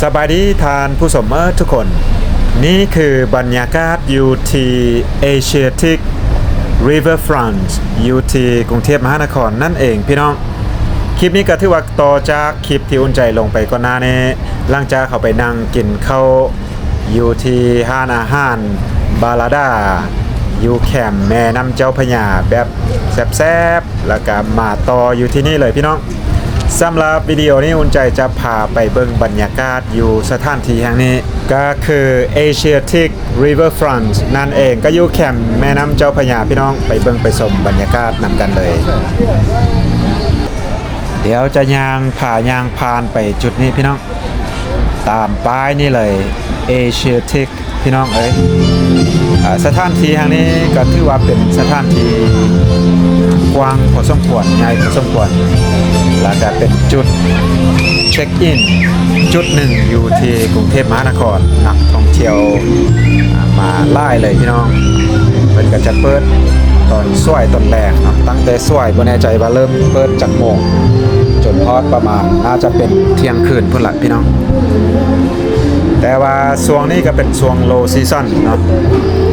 สบายดีทานผู้ชมทุกคนนี่คือบรรยากาศอยู่ที่ Asiatic Riverfront อยู่ที่กรุงเทพมหานครนั่นเองพี่น้องคลิปนี้ก็ถือว่าต่อจากคลิปที่อุ่นใจลงไปก่อนหน้านี้หลังจากเขาไปนั่งกินข้าวอยู่ที่ห้านอาหารบาลาดาอยู่แคมป์แม่น้ำเจ้าพระยาแบบแซ่บๆแล้วก็มาต่ออยู่ที่นี่เลยพี่น้องสำหรับวิดีโอนี้อุ่นใจจะพาไปเบิ่งบรรยากาศอยู่สถานที่แห่งนี้ก็คือ Asiatic Riverfront นั่นเองก็อยู่แคมป์แม่น้ำเจ้าพระยาพี่น้องไปเบิ่งไปชมบรรยากาศนำกันเลยเดี๋ยวจะย่างผ่านไปจุดนี้พี่น้องตามป้ายนี่เลย Asiatic พี่น้องเอ้ยสถานที่แห่งนี้ก็ถือว่าเป็นสถานที่กว้างพอสมควรใหญ่พอสมควรแล้วก็เป็นจุดเช็คอินจุดหนึ่งอยู่ที่กรุงเทพมหานครนักท่องเที่ยวมาไล่เลยพี่น้องเป็นก็จะเปิดตอนสวยตอนแรกเนาะตั้งแต่สวยบ่แน่ใจว่าเริ่มเปิดจากโมงจนพอดประมาณน่าจะเป็นเที่ยงคืนพุ่นละพี่น้องแต่ว่าช่วงนี้ก็เป็นช่วง low season เนาะ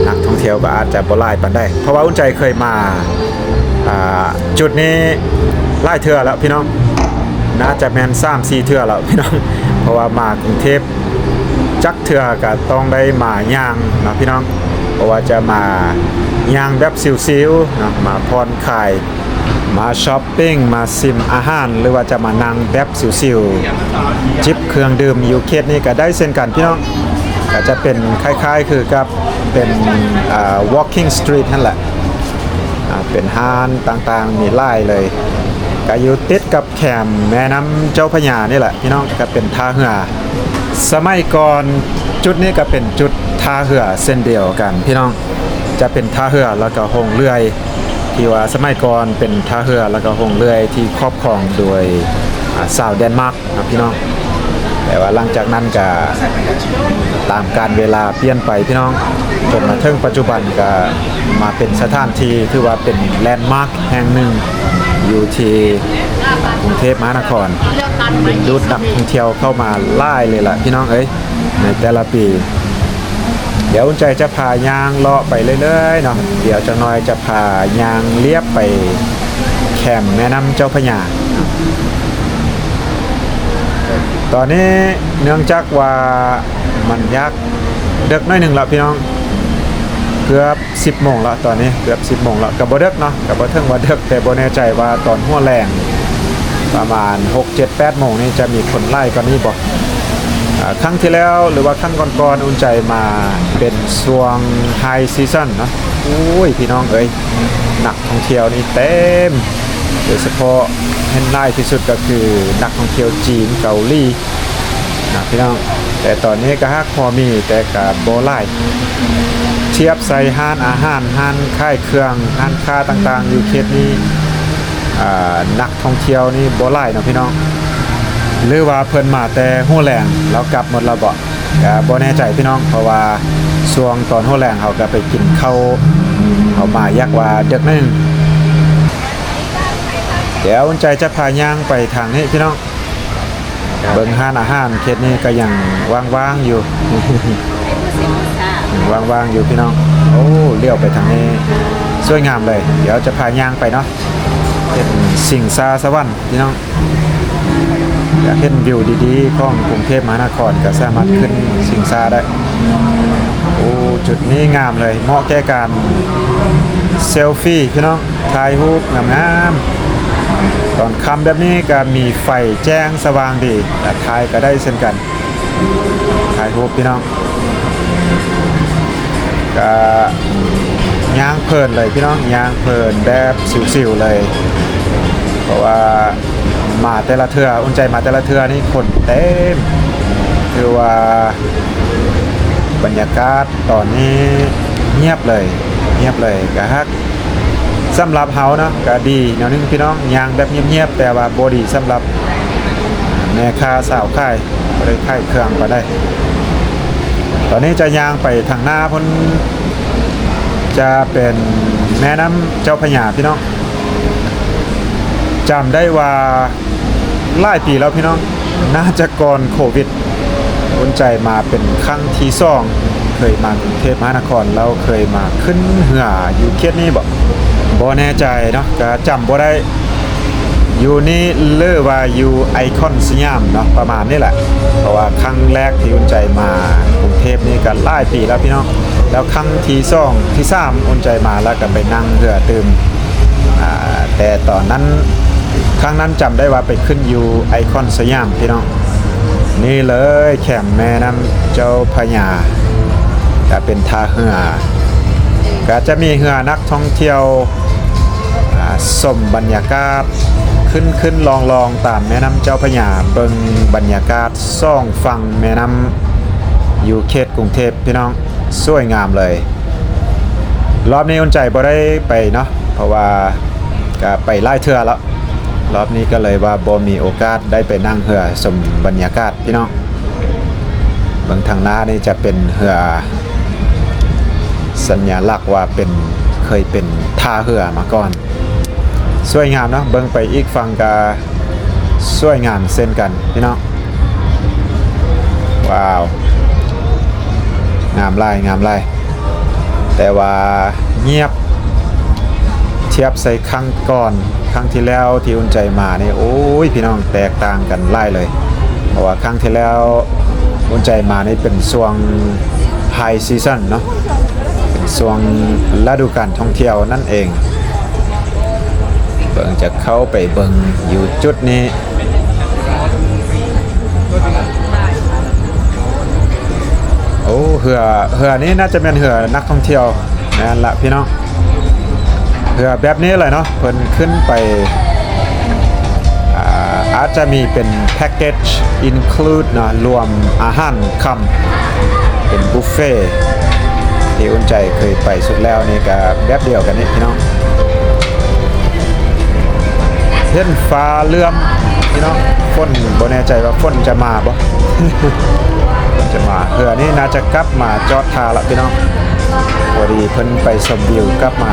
นักท่องเที่ยวก็อาจจะบ่หลายปานใดเพราะว่าอุ่นใจเคยมาจุดนี้ไล่เทื่อแล้วพี่น้องน่าจะแม่น3-4เทื่อแล้วพี่น้องเพราะว่ามากรุงเทพจักเทื่อก็ต้องได้มาย่างนะพี่น้องเพราะว่าจะมาย่างแบบซิวๆนะมาผ่อนคลายมาช้อปปิ้งมาซิมอาหารหรือว่าจะมานั่งแบบซิวๆจิบเครื่องดื่มอยู่เขตนี้ก็ได้เช่นกันพี่น้องก็จะเป็นคล้ายๆคือกับเป็นwalking street นั่นแหละเป็นห้านต่างๆมีไล่เลยก็อยู่ติดกับแคมป์แม่น้ำเจ้าพระยานี่แหละพี่น้องก็เป็นท่าเรือสมัยก่อนจุดนี้ก็เป็นจุดท่าเรือเส้นเดียวกันพี่น้องจะเป็นท่าเรือแล้วก็หงเรือที่ว่าสมัยก่อนเป็นท่าเรือแล้วก็หงเรือที่ครอบครองโดยชาวเดนมาร์กนะพี่น้องแต่ว่าหลังจากนั้นก็ตามการเวลาเปลี่ยนไปพี่น้องจนมาถึงปัจจุบันก็มาเป็นสถานที่ที่ว่าเป็นแลนด์มาร์คแห่งหนึ่งอยู่ที่กรุงเทพมหานครดูดนักท่องเที่ยวเข้ามาไล่เลยล่ะพี่น้องเอ้ยในแต่ละปีเดี๋ยวอุ่นใจจะพายางเลาะไปเรื่อยๆเนาะเดี๋ยวจะน้อยจะพายางเลียบไปแคมป์แม่น้ำเจ้าพระยาตอนนี้เนื่องจากว่ามันยากเด็กน้อยหนึ่งละพี่น้องเกือบ10 โมงละตอนนี้เกือบ10 โมงละกับบ่เด็กเนาะกับบ่ถึงว่าเด็กแต่บ่แน่ใจว่าตอนหัวแรงประมาณ 6-7-8 โมงนี่จะมีคนไล่ก่อนนี้บ่ครั้งที่แล้วหรือว่าครั้งก่อนๆอุ่นใจมาเป็นช่วงไฮซีซั่นเนาะโอ้ยพี่น้องเอ้ยนักท่องเที่ยวนี่เต็มโดยเฉพาะเห็นไล่ที่สุดก็คือนักท่องเที่ยวจีนเกาหลีนะพี่น้องแต่ตอนนี้ก็ฮักพอมีแต่กับโบไล่เทียบใส่ห้านอาหารห้านค่ายเครื่องห้านค้าต่างๆอยู่เขตนี้นักท่องเที่ยวนี่โบไล่เนาะพี่น้องหรือว่าเพิ่นมาแต่หัวแรงแล้วกลับหมดแล้วบ่ก็บ่แน่ใจพี่น้องเพราะว่าช่วงตอนหัวแรงเขาก็ไปกินข้าวเขามายักว่าเด็กนึงเดี๋ยวอุ่นใจจะพาย่างไปทางนี้พี่น้องเบิ่งห้านอาหารเขตนี้ก็ยังว่างๆอยู่ ว่างๆอยู่พี่น้องโอ้เลี้ยวไปทางนี้สวยงามเลยเดี๋ยวจะพาย่างไปเนาะเป็นสิ่งซาสวรรค์พี่น้องอยากเห็นวิวดีๆของกรุงเทพมหานครก็สามารถขึ้นสิ่งซาได้โอ้จุดนี้งามเลยเหมาะแก่การเซลฟี่พี่น้องถ่ายรูปงามๆตอนค่ำแบบนี้ก็มีไฟแจ้งสว่างดีแต่ถ่ายก็ได้เช่นกันถ่ายรูปพี่น้องก็ย่างเพลินเลยพี่น้องย่างเพลินแบบสิวๆเลยเพราะว่ามาแต่ละเทืออุ่นใจมาแต่ละเทือนี่คนเต็มคือว่าบรรยากาศตอนนี้เงียบเลยก็ฮักสำหรับเฮานะก็ดีแนวนึงพี่น้องย่างแบบเงียบๆแต่ว่าบ่ดีสำหรับแม่ค้าสาวค่ายบ่ได้ค่ายเครื่องไปได้ตอนนี้จะย่างไปทางหน้าพ้นจะเป็นแม่น้ำเจ้าพระยาพี่น้องจำได้ว่าหลายปีแล้วพี่น้องน่าจะก่อนโควิด อุ่นใจมาเป็นครั้งที่สองเคยมากรุงเทพมหานครแล้วเคยมาขึ้นเหืออยู่เขตนี้บ่แน่ใจเนาะก็จำบ่ได้อยู่นี่เลือว่าอยู่ไอคอนสยามเนาะประมาณนี้แหละเพราะว่าครั้งแรกที่อุ่นใจมากรุงเทพนี่ก็หลายปีแล้วพี่น้องแล้วครั้งที่สองที่สามอุ่นใจมาแล้วก็ไปนั่งเรือตื่มแต่ตอนนั้นครั้งนั้นจำได้ว่าไปขึ้นอยู่ไอคอนสยามพี่น้องนี่เลยแคมแม่น้ำเจ้าพระยาจะเป็นท่าเรือก็จะมีเรือนักท่องเที่ยวชมบรรยากาศขึ้นลองตามแม่น้ำเจ้าพระยาเบิ่งบรรยากาศซ่องฟังแม่น้ำอยู่เขตกรุงเทพพี่น้องสวยงามเลยรอบนี้อุ่นใจบ่ได้ไปเนาะเพราะว่าก็ไปไล่เทื่อแล้วรอบนี้ก็เลยว่าบ่มีโอกาสได้ไปนั่งเรือชมบรรยากาศพี่น้องเบิ่งทางหน้านี่จะเป็นเรือสัญลักษณ์ว่าเคยเป็นท่าเรือมาก่อนสวยงามเนาะเบิ่งไปอีกฝั่งก็สวยงามเช่นกันพี่น้องว้าวงามไล่แต่ว่าเงียบเทียบใส่ครั้งก่อนครั้งที่แล้วที่อุ่นใจมานี่โอ้ยพี่น้องแตกต่างกันไล่เลยเพราะว่าครั้งที่แล้วอุ่นใจมานี่เป็นช่วงไฮซีซั่นเนาะเป็นช่วงฤดูกาลท่องเที่ยวนั่นเองเบิ่งจะเข้าไปเบิ่งอยู่จุดนี้โอ้เหือนี้น่าจะเป็นเหือนักท่องเที่ยวนั่นละพี่น้องเหือแบบนี้เลยเนาะเพิ่นขึ้นไปอาจจะมีเป็นแพ็กเกจ include นะรวมอาหารค่ำเป็นบุฟเฟ่ที่อุ่นใจเคยไปสุดแล้วนี่ก็แบบเดียวกันนี่พี่น้องเห็นฟ้าเลื่อมพี่น้องฝนบ่แน่ใจว่าฝนจะมาบ่จะมาเหือนี่น่าจะกลับมาจอดท่าละพี่น้องพอดีเพิ่นไปชมวิวกลับมา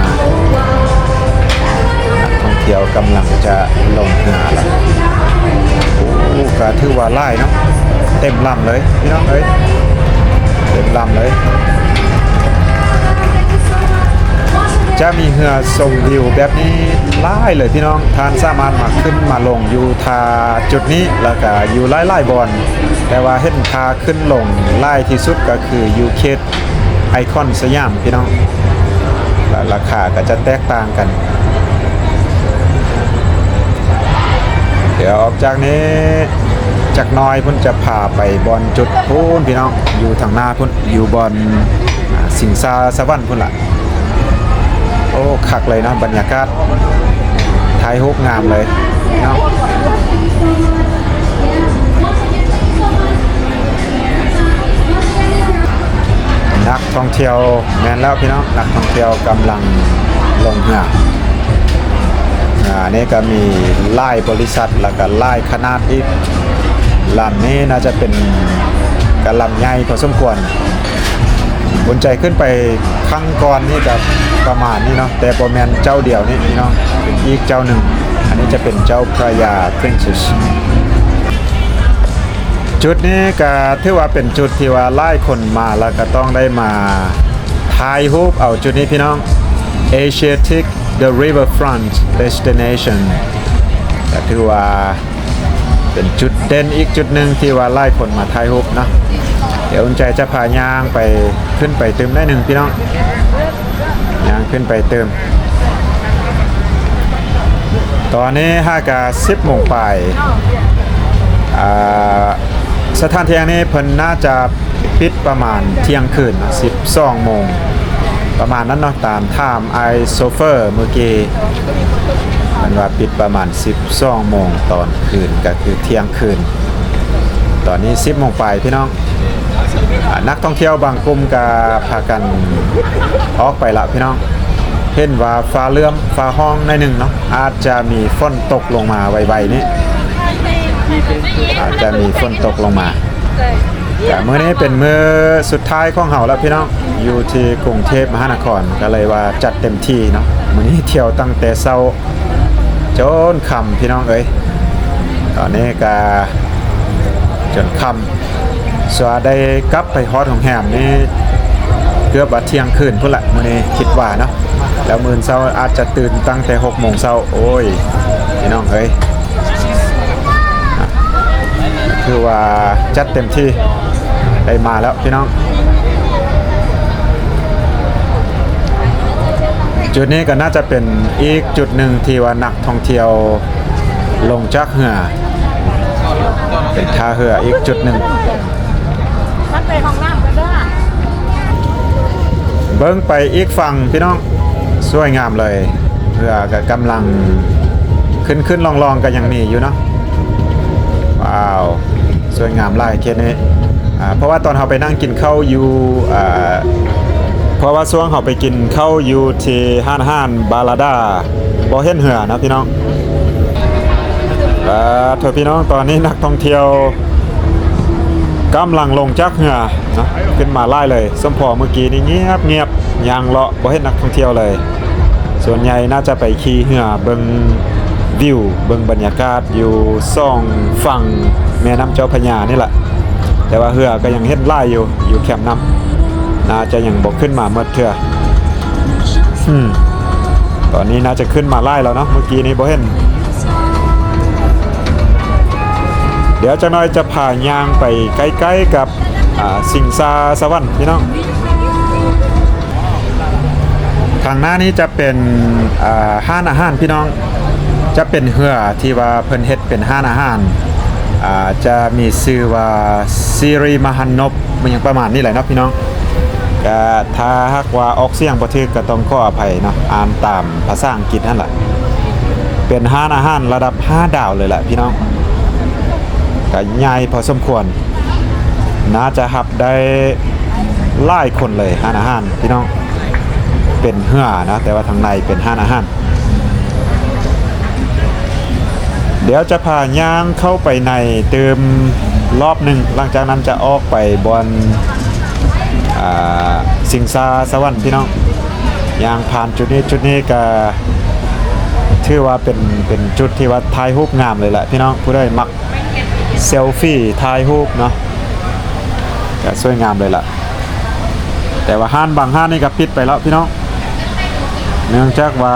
นักท่องเที่ยวกำลังจะลงเรือแล้วโอ้ก็ถือว่าไล่เนาะเต็มลำเลยพี่น้องเอ้ยเต็มลำเลยจะมีเรือชมวิวแบบนี้ไล่เลยพี่น้องท่านสามารถมาขึ้นมาลงอยู่ทาจุดนี้แล้วก็อยู่ไล่บอลแต่ว่าเห็นทาขึ้นลงไล่ที่สุดก็คืออยู่เขตไอคอนสยามพี่น้องราคาก็จะแตกต่างกันเดี๋ยวออกจากนี้จากน้อยพุ่นจะพาไปบอลจุดพุ่นพี่น้องอยู่ทางหน้าพุ่นอยู่บอลสิงซาสวรรค์พุ่นละโอ้คักเลยนะบรรยากาศถ่ายรูปงามเลยเนาะนักท่องเที่ยวแม่นแล้วพี่น้องนักท่องเที่ยวกำลังลงเรือนี่ก็มีไล่บริษัทแล้วก็ไล่ขนาดอีกลำนี้น่าจะเป็นกระลำใหญ่พอสมควรบนใจขึ้นไปครั้งก่อนนี่จะประมาณนี้เนาะแต่โปรแมนเจ้าเดียวนี่พี่น้องเป็นอีกเจ้าหนึ่งอันนี้จะเป็นเจ้าพระยา Princess จุดนี้ก็ถือว่าเป็นจุดที่ว่าไล่คนมาแล้วก็ต้องได้มาถ่ายรูปเอาจุดนี้พี่น้อง Asiatic the Riverfront Destination ก็ถือว่าเป็นจุดเด่นอีกจุดหนึ่งที่ว่าไล่คนมาถ่ายรูปเนาะเดี๋ยวอุ่นใจจะพายางไปขึ้นไปเติมได้หนึ่งพี่น้องยางขึ้นไปเติมตอนนี้5:10 โมงไปสถานที่นี้เพิ่นน่าจะปิดประมาณเที่ยงคืน12 โมงประมาณนั้นเนาะตามไทม์ไอโซเฟอร์เมื่อกี้มันว่าปิดประมาณ12 โมงตอนคืนก็คือเที่ยงคืนตอนนี้10 โมงไปพี่น้องนักท่องเที่ยวบางกลุ่มก็พากันออกไปละพี่น้องเห็นว่าฟ้าเลื่อมฟ้าห้องในหนึ่งเนาะอาจจะมีฝนตกลงมาไวๆนี้อาจจะมีฝนตกลงมาแต่มื้อนี้เป็นมื้อสุดท้ายของเฮาแล้วพี่น้องอยู่ที่กรุงเทพมหานครก็เลยว่าจัดเต็มที่เนาะมื้อนี้เที่ยวตั้งแต่เช้าจนค่ำพี่น้องเอ้ยตอนนี้ก็จนค่ำ สว่าได้กลับไปฮอดของแฮมนี่เกือบว่าเที่ยงคืนพุ่นละมื้อนี้คิดว่าเนาะแล้วมื้อเช้าอาจจะตื่นตั้งแต่6 โมงเช้าโอ้ยพี่น้องเอ้ยคือว่าจัดเต็มที่ได้มาแล้วพี่น้องจุดนี้ก็น่าจะเป็นอีกจุดหนึ่งที่ว่านักท่องเที่ยวลงจากเรือเป็นท่าเรืออีกจุดหนึ่งเบิ้งไปอีกฝั่งพี่น้องสวยงามเลยเรือก็กำลังขึ้นลองกันยังมีอยู่เนาะว้าวสวยงามหลายเคสนี้เพราะว่าตอนเราไปนั่งกินข้าวอยู่เพราะว่าช่วงเขาไปกินข้าวอยู่ที่ห้านบาลาดาบ่เห็นเหือนะพี่น้องเถอะพี่น้องตอนนี้นักท่องเที่ยวกำลังลงจากเหือนะขึ้นมาไล่เลยสมพอเมื่อกี้นี่เงียบยางเลาะบ่เห็นนักท่องเที่ยวเลยส่วนใหญ่น่าจะไปขี่เหือเบิ่งวิวเบิ่งบรรยากาศอยู่ซ่องฝั่งแม่น้ำเจ้าพระยานี่แหละแต่ว่าเหือก็ยังเห็นไล่อยู่แคมป์น้ำน่าจะยังบกขึ้นมาเมื่อเถื่อตอนนี้น่าจะขึ้นมาไล่แล้วเนาะเมื่อกี้นี้บ่เห็นเดี๋ยวจะน้อยจะผ่ายางไปใกล้ๆกับสิงซาสวรรค์พี่น้องทางหน้านี้จะเป็นห้านอาหารพี่น้องจะเป็นเหือที่ว่าเพิ่นเฮ็ดเป็นห้านอาหารจะมีชื่อว่าซีรีมหันนบมันยังประมาณนี้แหละเนาะพี่น้องก็ถ้าหากว่าออกเสียงบ่ถูกก็ต้องขออภัยเนาะอ่านตามภาษาอังกฤษนั่นแหละเป็นห้านอาหารระดับ5ดาวเลยแหละพี่น้องก็ใหญ่พอสมควรน่าจะรับได้หลายคนเลยห้านอาหารพี่น้องเป็นเหือนะแต่ว่าทางในเป็นห้านอาหารเดี๋ยวจะพาย่างเข้าไปในเติมรอบหนึ่งหลังจากนั้นจะออกไปบนสิงซาสวรรค์พี่น้องย่างผ่านจุดนี้ก็ถือว่าเป็นจุดที่ว่าถ่ายรูปงามเลยแหละพี่น้องผู้ใดมักเซลฟี่ถ่ายรูปเนาะก็สวยงามเลยล่ะแต่ว่าห้านบางห้านนี่ก็ปิดไปแล้วพี่น้องเนื่องจากว่า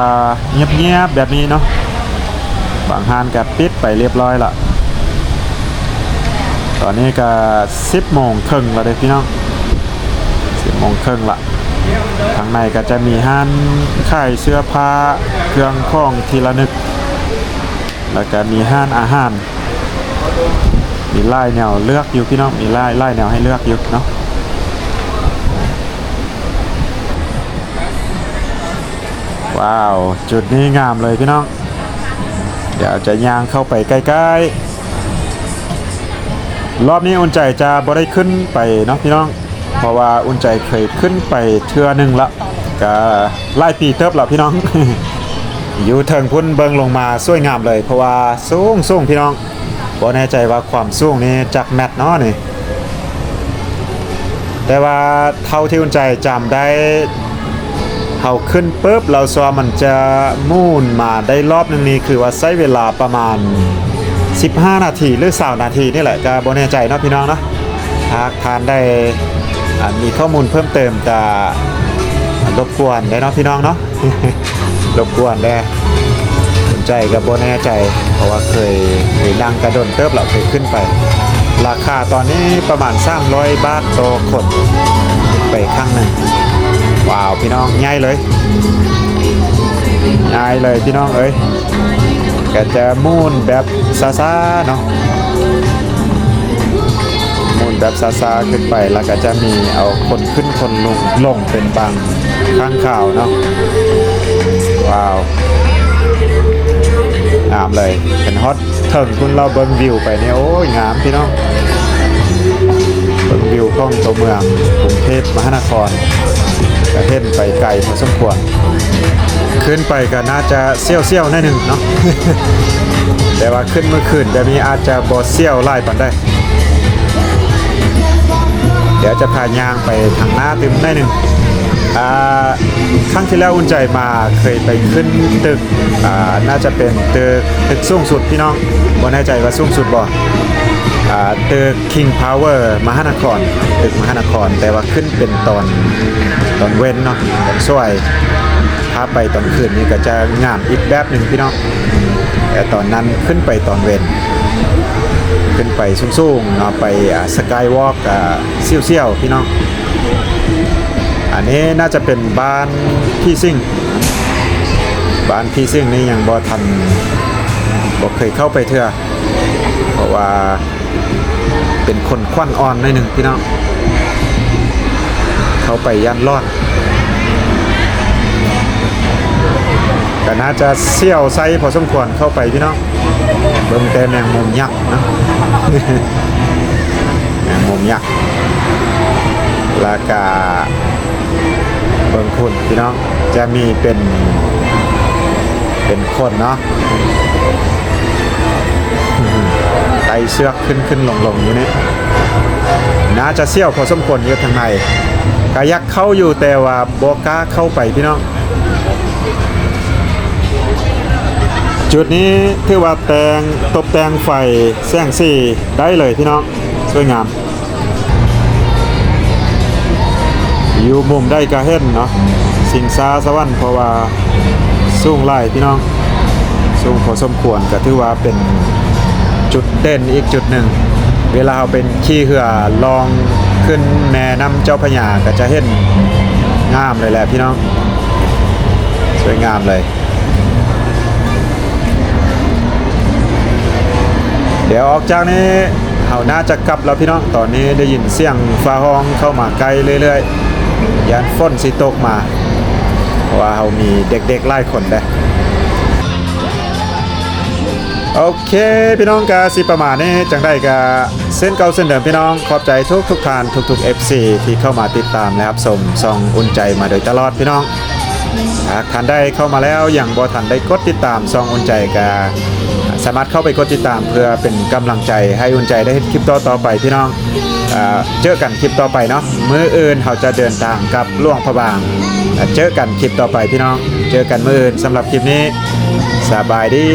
เงียบแบบนี้เนาะบางห้านก็ปิดไปเรียบร้อยละตอนนี้ก็10 โมงครึ่งแล้วเด้พี่น้อง10 โมงครึ่งละทางในก็จะมีห้านขายเสื้อผ้าเครื่องของทีละนึกแล้วก็มีห้านอาหารมีไล่แนวเลือกอยู่พี่น้องมีไล่แนวให้เลือกอยู่เนาะว้าวจุดนี้งามเลยพี่น้องเดี๋ยวจะย่างเข้าไปใกล้ๆรอบนี้อุ่นใจจะบ่ได้ขึ้นไปเนาะพี่น้องเพราะว่าอุ่นใจเคยขึ้นไปเทื่อนึงละก็ไล่ปีเติบแล้วพี่น้อง อยู่เทิงพุ่นเบิงลงมาสวยงามเลยเพราะว่าสูงพี่น้องบ่แน่ใจว่าความสูงนี้จักแมตรเนาะนี่แต่ว่าเท่าที่อุ่นใจจำได้เฮาขึ้นปุ๊บเราซ้อมันจะมุ่นมาได้รอบนึงนี้คือว่าใช้เวลาประมาณ15 นาทีหรือ20 นาทีนี่แหละก็บ่แน่ใจเนาะพี่น้องเนาะหากทานได้มีข้อมูลเพิ่มเติมจะรบกวนได้เนาะพี่น้องเนาะ รบกวนได้สนใจกับบ่แน่ใจเพราะว่าเคยนั่งกระโดดเติบเราเคยขึ้นไปราคาตอนนี้ประมาณ300 บาทต่อคนไปข้างหนึ่งว้าวพี่น้องง่ายเลยพี่น้องเอ้ยก็จะมุ่นแบบซาๆเนาะมุ่นแบบซาๆขึ้นไปแล้วก็จะมีเอาคนขึ้นคนลงเป็นบางข้างข่าวเนาะว้าวงามเลยเป็นฮอตเถิงคุณเราเบิ่งวิวไปเนี่ยโอ้ยงามพี่น้องเบิ่งวิวของตัวเมืองกรุงเทพมหานครก็เห็นไปไกลพอสมควรขึ้นไปก็น่าจะเซี่ยวๆหน่อยนึงเนาะ แต่ว่าขึ้นเมื่อคืนแบบนี้อาจจะบ่เซี่ยวไล่ปานได้เดี๋ยวจะพายางไปทางหน้าตึมหน่อยนึงครั้งที่แล้วอุ่นใจมาเคยไปขึ้นตึกน่าจะเป็นตึกสูงสุดพี่น้องบ่แน่ใจว่าสูงสุดบ่ ตึก King Power มหานครตึกมหานครแต่ว่าขึ้นเป็นตอนเว้นเนาะตอนสวยถ้าไปตอนคืนนี่ก็จะงามอีกแบบหนึ่งพี่น้องแต่ตอนนั้นขึ้นไปตอนเว้นขึ้นไปสูงๆเนาะไปสกายวอล์กเซี่ยวๆพี่น้องอันนี้น่าจะเป็นบ้านพี่ซิ่งนี่ยังบ่ทันบ่เคยเข้าไปเทื่อเพราะว่าเป็นคนควันอ่อนหน่อยหนึ่งพี่น้องเข้าไปย่านรอดก็น่าจะเซี่ยวไซพอสมควรเข้าไปพี่น้องเบิ่งแต่แมงมุมยักษ์นะ แมงมุมยักษ์แล้วก็เบิ่งคุณพี่น้องจะมีเป็นคนเนาะไต่เชือกขึ้นลงอยู่นี่น่าจะเซี่ยวพอสมควรอยู่ทางในก็ยักเข้าอยู่แต่ว่าบ่กล้าเข้าไปพี่น้องจุดนี้ถือว่าตกแต่งไฟแสงสีได้เลยพี่น้องสวยงามอยู่มุมได้ก็เห็นเนาะสิงสาสวรรค์เพราะว่าสูงหลายพี่น้องสูงพอสมควรก็ถือว่าเป็นจุดเด่นอีกจุดหนึ่งเวลาเราเป็นขี่เหือลองขึ้นแม่น้ำเจ้าพระยาก็จะเห็นงามเลยแหละพี่น้องสวยงามเลยเดี๋ยวออกจากนี้เราน่าจะกลับแล้วพี่น้องตอนนี้ได้ยินเสียงฟ้าห้องเข้ามาไกลเรื่อยๆยันฝนสิตกมาเพราะว่าเรามีเด็กๆหลายคนเลยโอเคพี่น้องกาสิประมาณนี้จังได้กาเส้นเก่าเส้นเดิมพี่น้องขอบใจทุกท่านทุกๆ FC ที่เข้ามาติดตามนะครับส่งซองอุ่นใจมาโดยตลอดพี่น้องหากท่านได้เข้ามาแล้วอย่างบ่ทันได้กดติดตามซองอุ่นใจกาสามารถเข้าไปกดติดตามเพื่อเป็นกำลังใจให้อุ่นใจได้คลิปต่อไปพี่น้องเจอกันคลิปต่อไปเนาะมื้ออื่นเราจะเดินทางกับหลวงพระบางเจอกันคลิปต่อไปพี่น้องเจอกันมื้ออื่นสำหรับคลิปนี้สบายดี